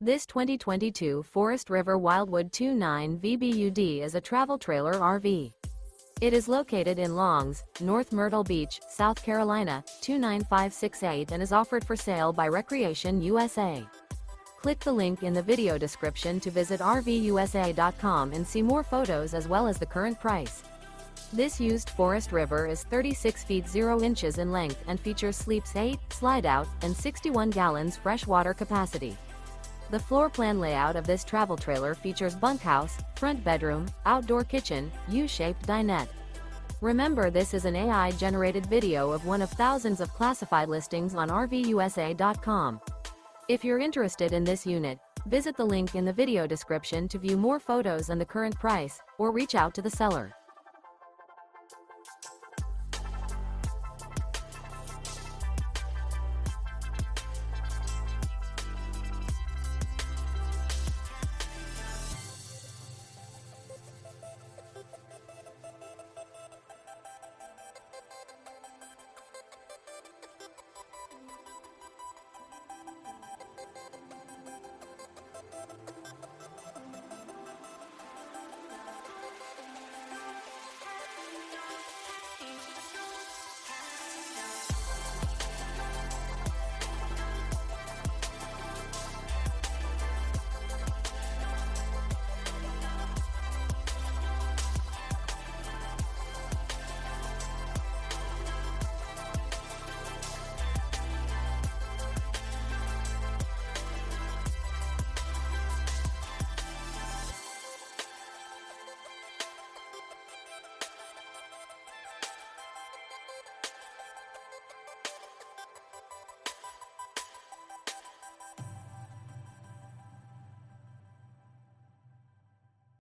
This 2022 Forest River Wildwood 29 VBUD is a travel trailer RV. It is located in Longs, North Myrtle Beach, South Carolina, 29568 and is offered for sale by Recreation USA. Click the link in the video description to visit RVUSA.com and see more photos as well as the current price. This used Forest River is 36 feet 0 inches in length and features sleeps 8, Slideout, and 61 gallons freshwater capacity. The floor plan layout of this travel trailer features bunkhouse, front bedroom, outdoor kitchen, U-shaped dinette. Remember, this is an AI-generated video of one of thousands of classified listings on RVUSA.com. If you're interested in this unit, visit the link in the video description to view more photos and the current price, or reach out to the seller.